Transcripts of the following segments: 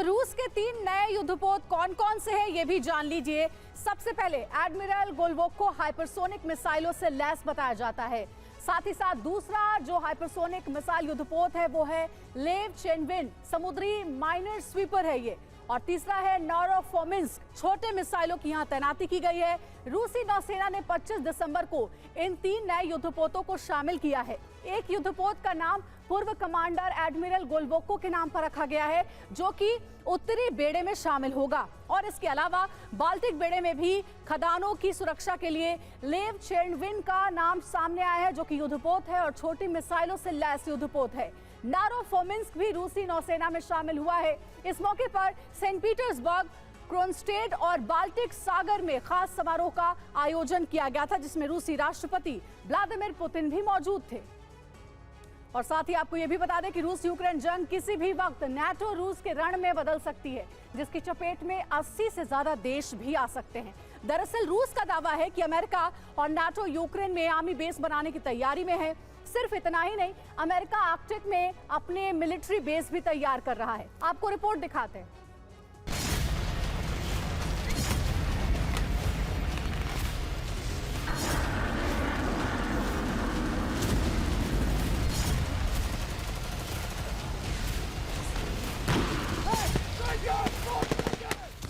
रूस के 3 नए युद्धपोत कौन कौन से हैं ये भी जान लीजिए। सबसे पहले एडमिरल गोलवोको हाइपरसोनिक मिसाइलों से लैस बताया जाता है। साथ ही साथ दूसरा जो हाइपरसोनिक मिसाइल युद्धपोत है वो है लेव चेनविन, समुद्री माइनर स्वीपर है ये। और तीसरा है नोरोफोमिंस्क, छोटे मिसाइलों की यहां तैनाती की गई है। रूसी नौसेना ने 25 दिसंबर को इन 3 नए युद्धपोतों को शामिल किया है। एक युद्धपोत का नाम पूर्व कमांडर एडमिरल गोलवोको के नाम पर रखा गया है, जो कि उत्तरी बेड़े में शामिल होगा। और इसके अलावा बाल्टिक बेड़े में भी खदानों की सुरक्षा के लिए लेव चेनविन का नाम सामने आया है, जो कि युद्धपोत है और छोटी मिसाइलों से लैस युद्धपोत है। नोरोफोमिंस्क भी रूसी नौसेना में शामिल हुआ है। इस मौके पर सेंट पीटर्सबर्ग, क्रोनस्टेड और बाल्टिक सागर में खास समारोह का आयोजन किया गया था, जिसमें रूसी राष्ट्रपति व्लादिमीर पुतिन भी मौजूद थे। और साथ ही आपको यह भी बता दें कि रूस यूक्रेन जंग किसी भी वक्त नाटो रूस के रण में बदल सकती है, जिसकी चपेट में 80 से ज्यादा देश भी आ सकते हैं। दरअसल रूस का दावा है कि अमेरिका और नाटो यूक्रेन में आर्मी बेस बनाने की तैयारी में है। सिर्फ इतना ही नहीं, अमेरिका आर्कटिक में अपने मिलिट्री बेस भी तैयार कर रहा है। आपको रिपोर्ट दिखाते हैं।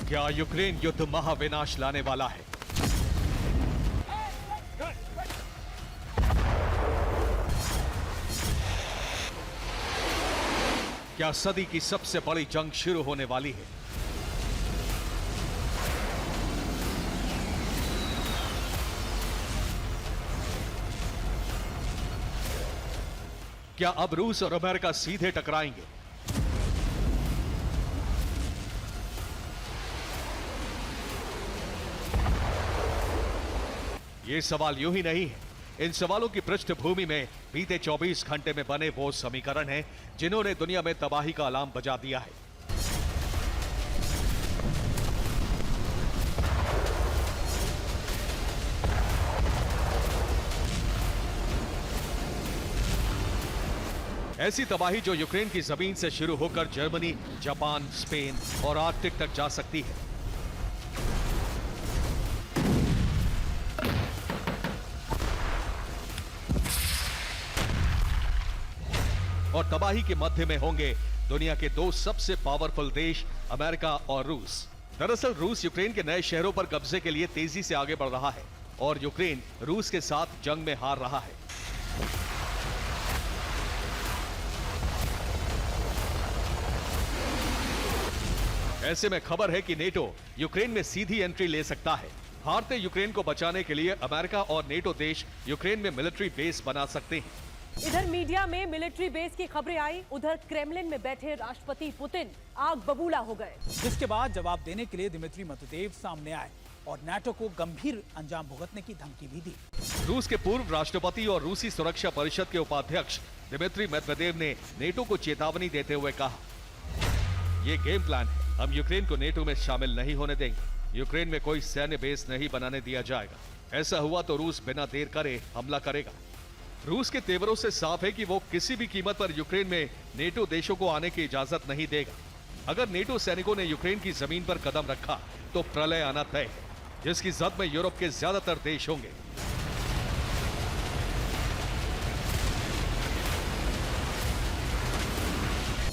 क्या यूक्रेन युद्ध महाविनाश लाने वाला है? क्या सदी की सबसे बड़ी जंग शुरू होने वाली है? क्या अब रूस और अमेरिका सीधे टकराएंगे? ये सवाल यूं ही नहीं है। इन सवालों की पृष्ठभूमि में बीते 24 घंटे में बने वो समीकरण हैं जिन्होंने दुनिया में तबाही का अलार्म बजा दिया है। ऐसी तबाही जो यूक्रेन की जमीन से शुरू होकर जर्मनी, जापान, स्पेन और आर्कटिक तक जा सकती है। और तबाही के मध्य में होंगे दुनिया के 2 सबसे पावरफुल देश, अमेरिका और रूस। दरअसल रूस यूक्रेन के नए शहरों पर कब्जे के लिए तेजी से आगे बढ़ रहा है और यूक्रेन रूस के साथ जंग में हार रहा है। ऐसे में खबर है कि नेटो यूक्रेन में सीधी एंट्री ले सकता है। हारते यूक्रेन को बचाने के लिए अमेरिका और नेटो देश यूक्रेन में मिलिट्री बेस बना सकते हैं। इधर मीडिया में मिलिट्री बेस की खबरें आई, उधर क्रेमलिन में बैठे राष्ट्रपति पुतिन आग बबूला हो गए, जिसके बाद जवाब देने के लिए दिमित्री मेदवेदेव सामने आए और नाटो को गंभीर अंजाम भुगतने की धमकी भी दी। रूस के पूर्व राष्ट्रपति और रूसी सुरक्षा परिषद के उपाध्यक्ष दिमित्री मेदवेदेव ने नेटो को चेतावनी देते हुए कहा, ये गेम प्लान है, हम यूक्रेन को नेटो में शामिल नहीं होने देंगे। यूक्रेन में कोई सैन्य बेस नहीं बनाने दिया जाएगा। ऐसा हुआ तो रूस बिना देर करे हमला करेगा। रूस के तेवरों से साफ है कि वो किसी भी कीमत पर यूक्रेन में नेटो देशों को आने की इजाजत नहीं देगा। अगर नेटो सैनिकों ने यूक्रेन की जमीन पर कदम रखा तो प्रलय आना तय है, जिसकी जद में यूरोप के ज्यादातर देश होंगे।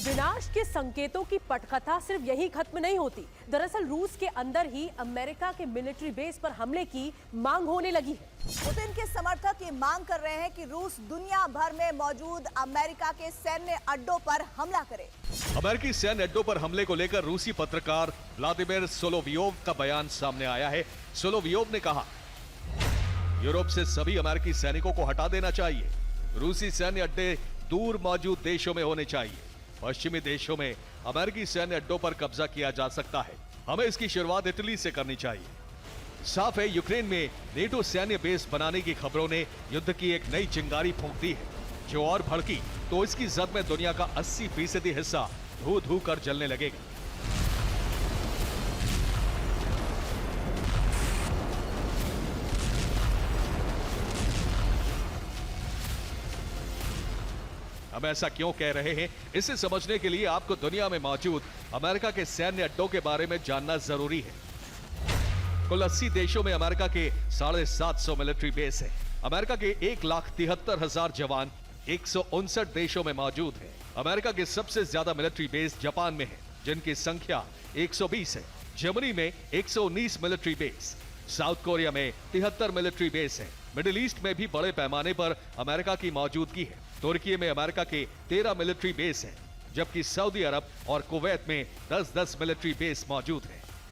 विनाश के संकेतों की पटकथा सिर्फ यही खत्म नहीं होती। दरअसल रूस के अंदर ही अमेरिका के मिलिट्री बेस पर हमले की मांग होने लगी है। पुतिन के समर्थक ये मांग कर रहे हैं कि रूस दुनिया भर में मौजूद अमेरिका के सैन्य अड्डों पर हमला करे। अमेरिकी सैन्य अड्डों पर हमले को लेकर रूसी पत्रकार व्लादिमीर सोलोवियोव का बयान सामने आया है। सोलोवियोव ने कहा, यूरोप से सभी अमेरिकी सैनिकों को हटा देना चाहिए। रूसी सैन्य अड्डे दूर मौजूद देशों में होने चाहिए। पश्चिमी देशों में अमेरिकी सैन्य अड्डों पर कब्जा किया जा सकता है। हमें इसकी शुरुआत इटली से करनी चाहिए। साफ है, यूक्रेन में नेटो सैन्य बेस बनाने की खबरों ने युद्ध की एक नई चिंगारी फूंक दी है, जो और भड़की तो इसकी जद में दुनिया का 80% हिस्सा धू धू कर जलने लगेगा। हम ऐसा क्यों कह रहे हैं, इसे समझने के लिए आपको दुनिया में मौजूद अमेरिका के सैन्य अड्डों के बारे में जानना जरूरी है। कुल 80 देशों में अमेरिका के 750 मिलिट्री बेस है। अमेरिका के 1,73,000 जवान 159 देशों में मौजूद हैं। अमेरिका के सबसे ज्यादा मिलिट्री बेस जापान में है, जिनकी संख्या 120 है। जर्मनी में 119 मिलिट्री बेस, साउथ कोरिया में 73 मिलिट्री बेस है। मिडिल ईस्ट में भी बड़े पैमाने पर अमेरिका की मौजूदगी है। तुर्की में अमेरिका के 13 मिलिट्री बेस हैं, जबकि सऊदी अरब और कुवैत में 10-10 मिलिट्री बेस मौजूद हैं।